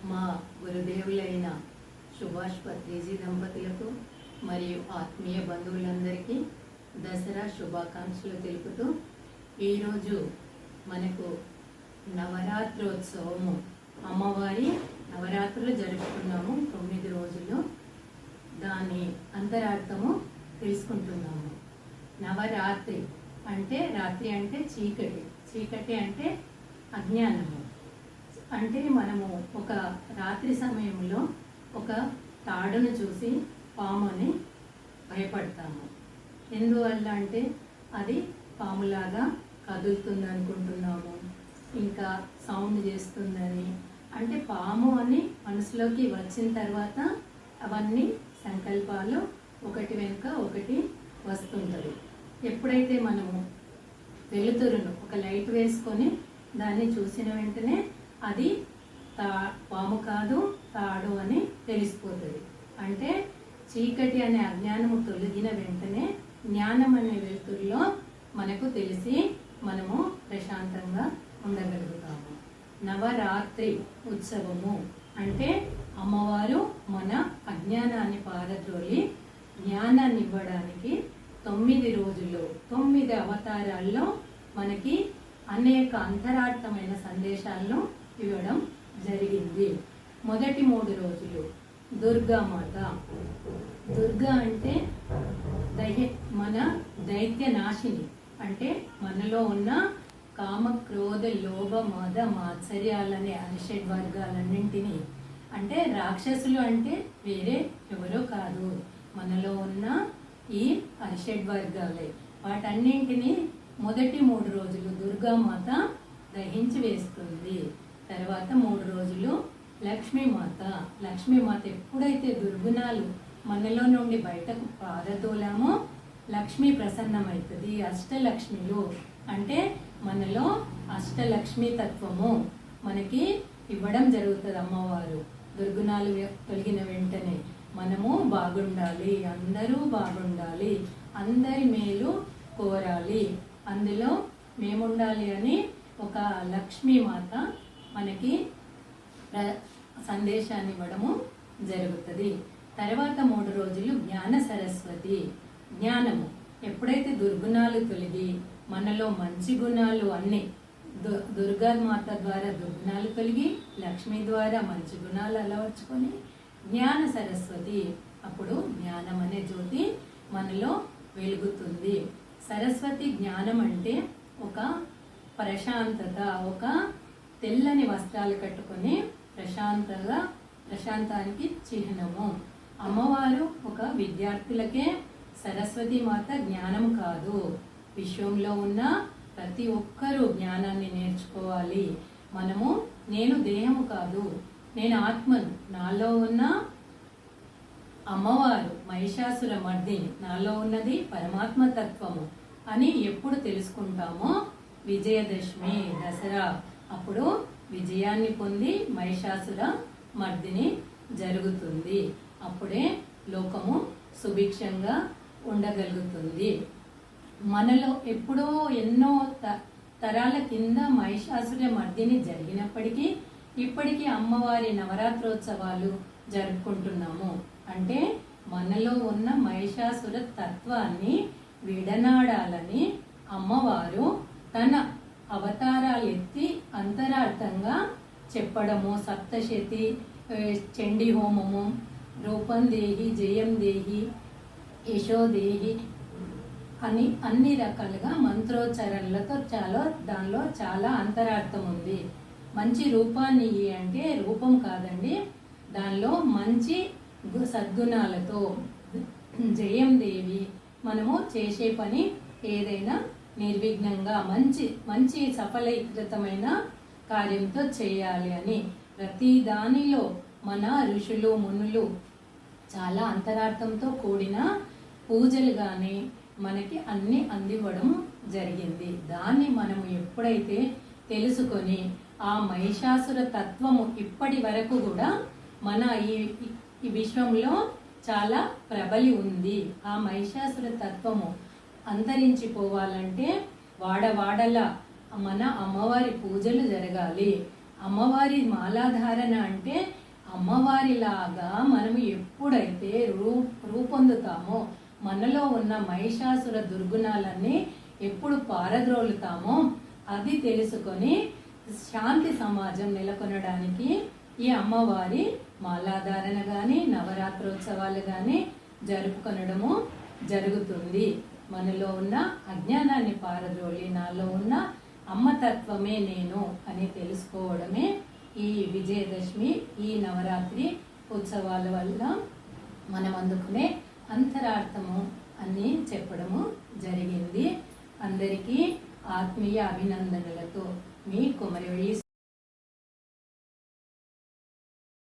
మా గురుదేవులైన సుభాష్ పత్రిజీ దంపతులకు మరియు ఆత్మీయ బంధువులందరికీ దసరా శుభాకాంక్షలు తెలుపుతూ ఈరోజు మనకు నవరాత్రోత్సవము అమ్మవారి నవరాత్రులు జరుపుకున్నాము 9 రోజులు. దాని అంతరార్థము తెలుసుకుంటున్నాము. నవరాత్రి అంటే రాత్రి అంటే చీకటి, చీకటి అంటే అజ్ఞానము. అంటే మనము ఒక రాత్రి సమయంలో ఒక తాడును చూసి పాముని భయపడతాము. ఎందువల్ల అంటే అది పాములాగా కదులుతుంది అనుకుంటున్నాము, ఇంకా సౌండ్ చేస్తుందని. అంటే పాము అని మనసులోకి వచ్చిన తర్వాత అవన్నీ సంకల్పాలు ఒకటి వెనుక ఒకటి వస్తుంటుంది. ఎప్పుడైతే మనము వెలుతురును ఒక లైట్ వేసుకొని దాన్ని చూసిన వెంటనే అది పాము కాదు తాడు అని తెలిసిపోతుంది. అంటే చీకటి అనే అజ్ఞానము తొలగిన వెంటనే జ్ఞానం అనే వెలుతురులో మనకు తెలిసి మనము ప్రశాంతంగా ఉండగలుగుతాము. నవరాత్రి ఉత్సవము అంటే అమ్మవారు మన అజ్ఞానాన్ని పారద్రోలి జ్ఞానాన్ని ఇవ్వడానికి 9 రోజుల్లో 9 అవతారాల్లో మనకి అనేక అంతరార్థమైన సందేశాలను ఇవ్వడం జరిగింది. మొదటి 3 రోజులు దుర్గామాత. దుర్గా అంటే మన దైత్య నాశిని. అంటే మనలో ఉన్న కామ క్రోధ లోభ మద మాత్సర్యాలనే అరిషడ్ వర్గాలన్నింటినీ, అంటే రాక్షసులు అంటే వేరే ఎవరో కాదు, మనలో ఉన్న ఈ అరిషడ్ వర్గాలే. వాటన్నింటినీ మొదటి 3 రోజులు దుర్గామాత దహించి వేస్తుంది. తర్వాత 3 రోజులు లక్ష్మీమాత. లక్ష్మీమాత ఎప్పుడైతే దుర్గుణాలు మనలో నుండి బయటకు పారదోలామో లక్ష్మీ ప్రసన్నమవుతుంది. అష్టలక్ష్మిలు అంటే మనలో అష్టలక్ష్మీ తత్వము మనకి ఇవ్వడం జరుగుతుంది. అమ్మవారు దుర్గుణాలు తొలగిన వెంటనే మనము బాగుండాలి, అందరూ బాగుండాలి, అందరి మేలు కోరాలి, అందులో మేముండాలి అని ఒక లక్ష్మీమాత మనకి సందేశాన్ని ఇవ్వడము జరుగుతుంది. తర్వాత 3 రోజులు జ్ఞాన సరస్వతి. జ్ఞానము ఎప్పుడైతే దుర్గుణాలు తొలగి మనలో మంచి గుణాలు అన్నీ దుర్గామాత ద్వారా దుర్గుణాలు తొలగి లక్ష్మి ద్వారా మంచి గుణాలు అలవర్చుకొని జ్ఞాన సరస్వతి, అప్పుడు జ్ఞానం అనే జ్యోతి మనలో వెలుగుతుంది. సరస్వతి జ్ఞానం అంటే ఒక ప్రశాంతత, ఒక తెల్లని వస్త్రాలు కట్టుకొని ప్రశాంతానికి చిహ్నము. అమ్మవారు ఒక విద్యార్థులకే సరస్వతి మాత జ్ఞానం కాదు, విశ్వంలో ఉన్న ప్రతి ఒక్కరూ జ్ఞానాన్ని నేర్చుకోవాలి. నేను దేహము కాదు, నేను ఆత్మను, నాలో ఉన్న అమ్మవారు మహిషాసుర మర్దిని, నాలో ఉన్నది పరమాత్మ తత్వము అని ఎప్పుడు తెలుసుకుంటామో విజయదశమి దసరా అప్పుడు విజయాన్ని పొంది మహిషాసుర మర్దిని జరుగుతుంది. అప్పుడే లోకము సుభిక్షంగా ఉండగలుగుతుంది. మనలో ఎప్పుడో ఎన్నో తరాల కింద మహిషాసుర మర్దిని జరిగినప్పటికీ ఇప్పటికీ అమ్మవారి నవరాత్రోత్సవాలు జరుపుకుంటున్నాము. అంటే మనలో ఉన్న మహిషాసుర తత్వాన్ని విడనాడాలని అమ్మవారు తన అవతారాలు ఎత్తి అంతరార్థంగా చెప్పడము. సప్తశతి, చండీ హోమము, రూపం దేహి, జయం దేహి, యశోదేహి అని అన్ని రకాలుగా మంత్రోచ్చరణలతో దానిలో చాలా అంతరార్థం ఉంది. మంచి రూపాన్ని అంటే రూపం కాదండి, దానిలో మంచి సద్గుణాలతో జయం దేవి, మనము చేసే పని ఏదైనా నిర్విఘ్నంగా మంచి సఫలీకృతమైన కార్యంతో చేయాలి అని ప్రతి దానిలో మన ఋషులు మునులు చాలా అంతరార్థంతో కూడిన పూజలు కానీ మనకి అన్ని అందివ్వడం జరిగింది. దాన్ని మనము ఎప్పుడైతే తెలుసుకొని ఆ మహిషాసుర తత్వము ఇప్పటి వరకు కూడా మన ఈ విశ్వంలో చాలా ప్రబలి ఉంది. ఆ మహిషాసుర తత్వము అంతరించిపోవాలంటే వాడవాడల మన అమ్మవారి పూజలు జరగాలి. అమ్మవారి మాలాధారణ అంటే అమ్మవారిలాగా మనము ఎప్పుడైతే రూపొందుతామో, మనలో ఉన్న మహిషాసుర దుర్గుణాలన్నీ ఎప్పుడు పారద్రోలుతామో అది తెలుసుకొని శాంతి సమాజం నెలకొనడానికి ఈ అమ్మవారి మాలాధారణ కానీ నవరాత్రోత్సవాలు కానీ జరుపుకొనడము జరుగుతుంది. మనలో ఉన్న అజ్ఞానాన్ని పారద్రోలి నాలో ఉన్న అమ్మతత్వమే నేను అని తెలుసుకోవడమే ఈ విజయదశమి, ఈ నవరాత్రి ఉత్సవాల వల్ల మనం అందుకునే అంతరార్థము అని చెప్పడము జరిగింది. అందరికీ ఆత్మీయ అభినందనలతో మీ కుమరివెల్లి